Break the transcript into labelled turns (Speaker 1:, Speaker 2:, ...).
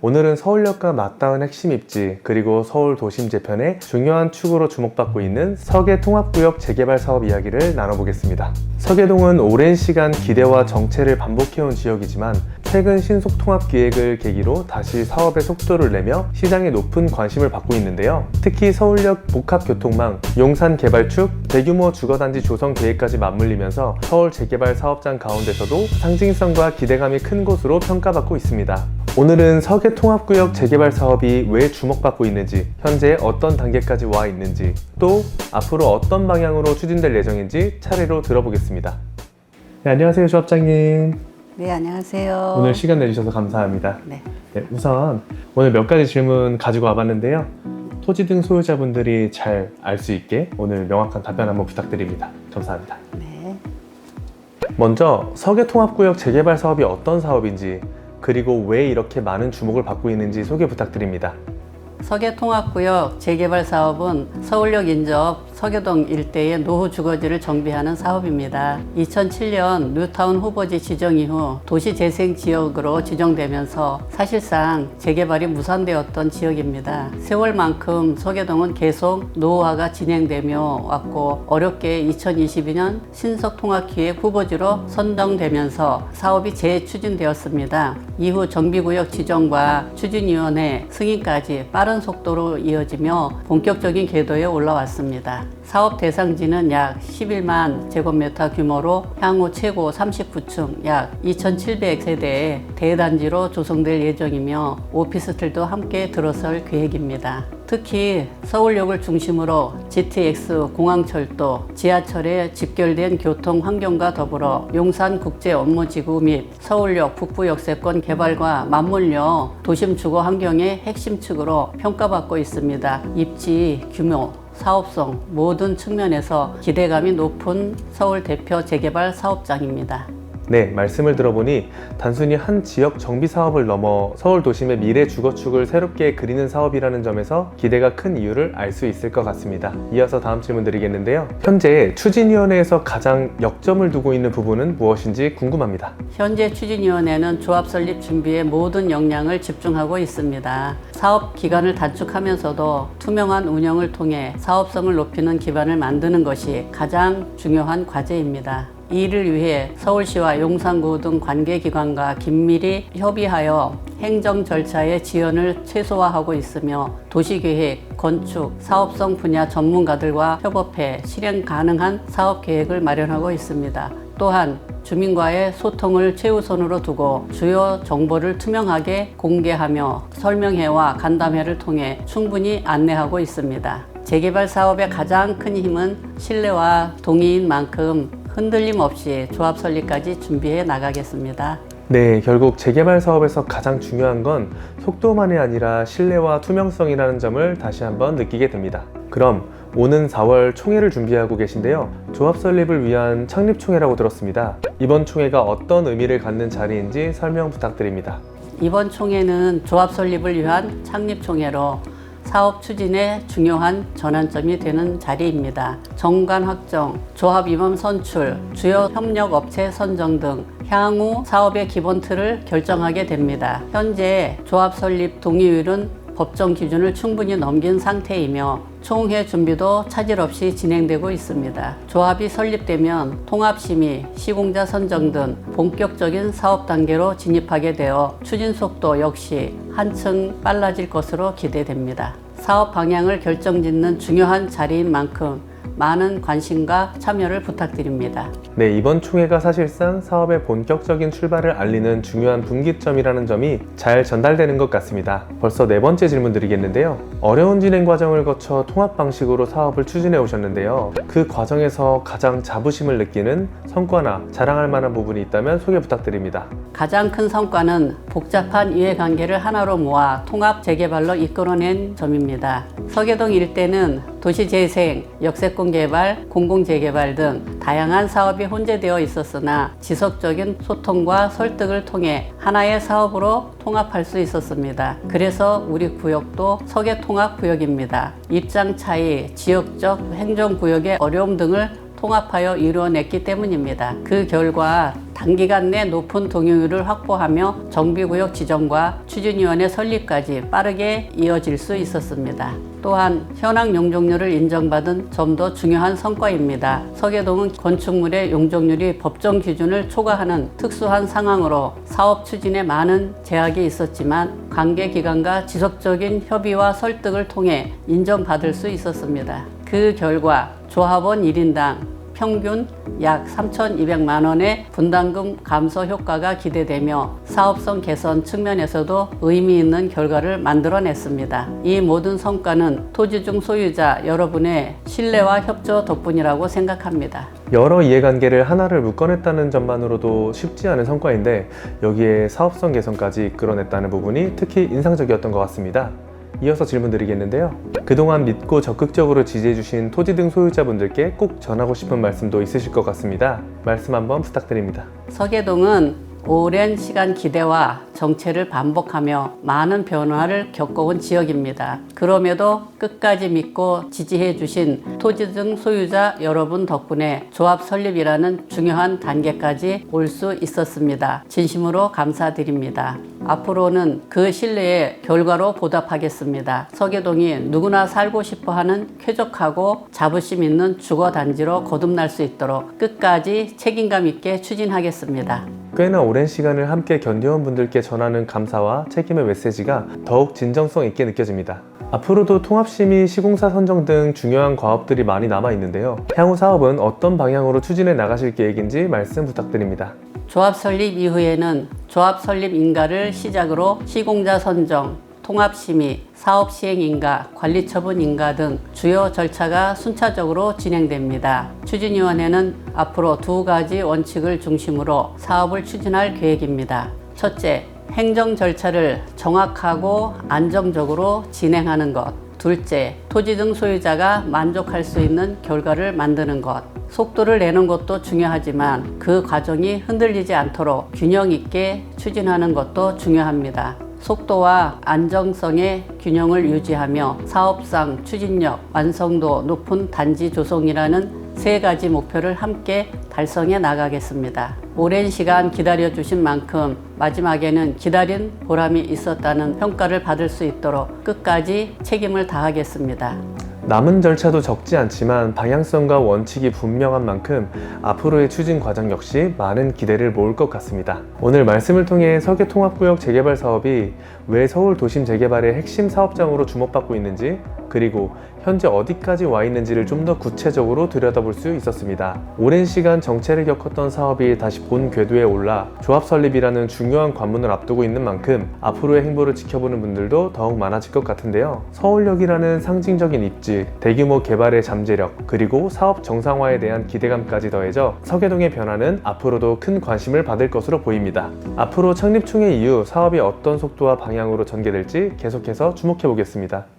Speaker 1: 오늘은 서울역과 맞닿은 핵심 입지 그리고 서울 도심 재편의 중요한 축으로 주목받고 있는 서계통합구역 재개발 사업 이야기를 나눠보겠습니다. 서계동은 오랜 시간 기대와 정체를 반복해온 지역이지만 최근 신속통합기획을 계기로 다시 사업의 속도를 내며 시장에 높은 관심을 받고 있는데요. 특히 서울역 복합교통망, 용산 개발축, 대규모 주거단지 조성 계획까지 맞물리면서 서울 재개발 사업장 가운데서도 상징성과 기대감이 큰 곳으로 평가받고 있습니다. 오늘은 서계통합구역 재개발 사업이 왜 주목받고 있는지, 현재 어떤 단계까지 와 있는지, 또 앞으로 어떤 방향으로 추진될 예정인지 차례로 들어보겠습니다. 네, 안녕하세요, 조합장님.
Speaker 2: 네, 안녕하세요.
Speaker 1: 오늘 시간 내주셔서 감사합니다.
Speaker 2: 네.
Speaker 1: 우선 오늘 몇 가지 질문 가지고 와봤는데요. 토지 등 소유자분들이 잘 알 수 있게 오늘 명확한 답변 한번 부탁드립니다. 감사합니다.
Speaker 2: 네.
Speaker 1: 먼저 서계통합구역 재개발 사업이 어떤 사업인지, 그리고 왜 이렇게 많은 주목을 받고 있는지 소개 부탁드립니다.
Speaker 2: 서계통합구역 재개발 사업은 서울역 인접 서계동 일대의 노후 주거지를 정비하는 사업입니다. 2007년 뉴타운 후보지 지정 이후 도시재생지역으로 지정되면서 사실상 재개발이 무산되었던 지역입니다. 세월만큼 서계동은 계속 노후화가 진행되며 왔고 어렵게 2022년 신속통합기획 후보지로 선정되면서 사업이 재추진되었습니다. 이후 정비구역 지정과 추진위원회 승인까지 빠른 속도로 이어지며 본격적인 궤도에 올라왔습니다. 사업 대상지는 약 11만 제곱미터 규모로 향후 최고 39층 약 2,700세대의 대단지로 조성될 예정이며 오피스텔도 함께 들어설 계획입니다. 특히 서울역을 중심으로 GTX 공항철도, 지하철에 직결된 교통 환경과 더불어 용산국제업무지구 및 서울역 북부역세권 개발과 맞물려 도심 주거 환경의 핵심 축으로 평가받고 있습니다. 입지, 규모, 사업성 모든 측면에서 기대감이 높은 서울 대표 재개발 사업장입니다.
Speaker 1: 네, 말씀을 들어보니 단순히 한 지역 정비 사업을 넘어 서울 도심의 미래 주거축을 새롭게 그리는 사업이라는 점에서 기대가 큰 이유를 알 수 있을 것 같습니다. 이어서 다음 질문 드리겠는데요. 현재 추진위원회에서 가장 역점을 두고 있는 부분은 무엇인지 궁금합니다.
Speaker 2: 현재 추진위원회는 조합 설립 준비에 모든 역량을 집중하고 있습니다. 사업 기간을 단축하면서도 투명한 운영을 통해 사업성을 높이는 기반을 만드는 것이 가장 중요한 과제입니다. 이를 위해 서울시와 용산구 등 관계기관과 긴밀히 협의하여 행정 절차의 지연을 최소화하고 있으며 도시계획, 건축, 사업성 분야 전문가들과 협업해 실행 가능한 사업 계획을 마련하고 있습니다. 또한 주민과의 소통을 최우선으로 두고 주요 정보를 투명하게 공개하며 설명회와 간담회를 통해 충분히 안내하고 있습니다. 재개발 사업의 가장 큰 힘은 신뢰와 동의인 만큼 흔들림 없이 조합 설립까지 준비해 나가겠습니다.
Speaker 1: 네, 결국 재개발 사업에서 가장 중요한 건 속도만이 아니라 신뢰와 투명성이라는 점을 다시 한번 느끼게 됩니다. 그럼 오는 4월 총회를 준비하고 계신데요. 조합 설립을 위한 창립총회라고 들었습니다. 이번 총회가 어떤 의미를 갖는 자리인지 설명 부탁드립니다.
Speaker 2: 이번 총회는 조합 설립을 위한 창립총회로 사업 추진의 중요한 전환점이 되는 자리입니다. 정관 확정, 조합 임원 선출, 주요 협력업체 선정 등 향후 사업의 기본 틀을 결정하게 됩니다. 현재 조합 설립 동의율은 법정 기준을 충분히 넘긴 상태이며 총회 준비도 차질 없이 진행되고 있습니다. 조합이 설립되면 통합심의, 시공자 선정 등 본격적인 사업 단계로 진입하게 되어 추진 속도 역시 한층 빨라질 것으로 기대됩니다. 사업 방향을 결정짓는 중요한 자리인 만큼 많은 관심과 참여를 부탁드립니다.
Speaker 1: 네, 이번 총회가 사실상 사업의 본격적인 출발을 알리는 중요한 분기점이라는 점이 잘 전달되는 것 같습니다. 벌써 네 번째 질문 드리겠는데요. 어려운 진행 과정을 거쳐 통합 방식으로 사업을 추진해 오셨는데요. 그 과정에서 가장 자부심을 느끼는 성과나 자랑할 만한 부분이 있다면 소개 부탁드립니다.
Speaker 2: 가장 큰 성과는 복잡한 이해관계를 하나로 모아 통합 재개발로 이끌어낸 점입니다. 서계동 일대는 도시재생, 역세권 개발, 공공재개발 등 다양한 사업이 혼재되어 있었으나 지속적인 소통과 설득을 통해 하나의 사업으로 통합할 수 있었습니다. 그래서 우리 구역도 서계통합구역입니다. 입장 차이, 지역적 행정구역의 어려움 등을 통합하여 이루어냈기 때문입니다. 그 결과 단기간 내 높은 동의율을 확보하며 정비구역 지정과 추진위원회 설립까지 빠르게 이어질 수 있었습니다. 또한 현황 용적률을 인정받은 점도 중요한 성과입니다. 서계동은 건축물의 용적률이 법정 기준을 초과하는 특수한 상황으로 사업 추진에 많은 제약이 있었지만 관계기관과 지속적인 협의와 설득을 통해 인정받을 수 있었습니다. 그 결과 조합원 1인당 평균 약 3,200만 원의 분담금 감소 효과가 기대되며 사업성 개선 측면에서도 의미 있는 결과를 만들어냈습니다. 이 모든 성과는 토지중 소유자 여러분의 신뢰와 협조 덕분이라고 생각합니다.
Speaker 1: 여러 이해관계를 하나를 묶어냈다는 점만으로도 쉽지 않은 성과인데 여기에 사업성 개선까지 이끌어냈다는 부분이 특히 인상적이었던 것 같습니다. 이어서 질문 드리겠는데요. 그동안 믿고 적극적으로 지지해주신 토지 등 소유자분들께 꼭 전하고 싶은 말씀도 있으실 것 같습니다. 말씀 한번 부탁드립니다.
Speaker 2: 서계동은 오랜 시간 기대와 정체를 반복하며 많은 변화를 겪어온 지역입니다. 그럼에도 끝까지 믿고 지지해 주신 토지 등 소유자 여러분 덕분에 조합 설립이라는 중요한 단계까지 올 수 있었습니다. 진심으로 감사드립니다. 앞으로는 그 신뢰의 결과로 보답하겠습니다. 서계동이 누구나 살고 싶어하는 쾌적하고 자부심 있는 주거단지로 거듭날 수 있도록 끝까지 책임감 있게 추진하겠습니다.
Speaker 1: 꽤나 오랜 시간을 함께 견뎌온 분들께 전하는 감사와 책임의 메시지가 더욱 진정성 있게 느껴집니다. 앞으로도 통합심의, 시공사 선정 등 중요한 과업들이 많이 남아 있는데요. 향후 사업은 어떤 방향으로 추진해 나가실 계획인지 말씀 부탁드립니다.
Speaker 2: 조합 설립 이후에는 조합 설립 인가를 시작으로 시공자 선정, 통합심의, 사업 시행 인가, 관리 처분 인가 등 주요 절차가 순차적으로 진행됩니다. 추진위원회는 앞으로 두 가지 원칙을 중심으로 사업을 추진할 계획입니다. 첫째, 행정 절차를 정확하고 안정적으로 진행하는 것. 둘째, 토지 등 소유자가 만족할 수 있는 결과를 만드는 것. 속도를 내는 것도 중요하지만 그 과정이 흔들리지 않도록 균형 있게 추진하는 것도 중요합니다. 속도와 안정성의 균형을 유지하며 사업상 추진력, 완성도 높은 단지 조성이라는 세 가지 목표를 함께 달성해 나가겠습니다. 오랜 시간 기다려주신 만큼 마지막에는 기다린 보람이 있었다는 평가를 받을 수 있도록 끝까지 책임을 다하겠습니다.
Speaker 1: 남은 절차도 적지 않지만 방향성과 원칙이 분명한 만큼 앞으로의 추진 과정 역시 많은 기대를 모을 것 같습니다. 오늘 말씀을 통해 서계통합구역 재개발 사업이 왜 서울 도심 재개발의 핵심 사업장으로 주목받고 있는지, 그리고 현재 어디까지 와 있는지를 좀 더 구체적으로 들여다볼 수 있었습니다. 오랜 시간 정체를 겪었던 사업이 다시 본 궤도에 올라 조합 설립이라는 중요한 관문을 앞두고 있는 만큼 앞으로의 행보를 지켜보는 분들도 더욱 많아질 것 같은데요. 서울역이라는 상징적인 입지, 대규모 개발의 잠재력, 그리고 사업 정상화에 대한 기대감까지 더해져 서계동의 변화는 앞으로도 큰 관심을 받을 것으로 보입니다. 앞으로 창립 총회 이후 사업이 어떤 속도와 방향으로 전개될지 계속해서 주목해 보겠습니다.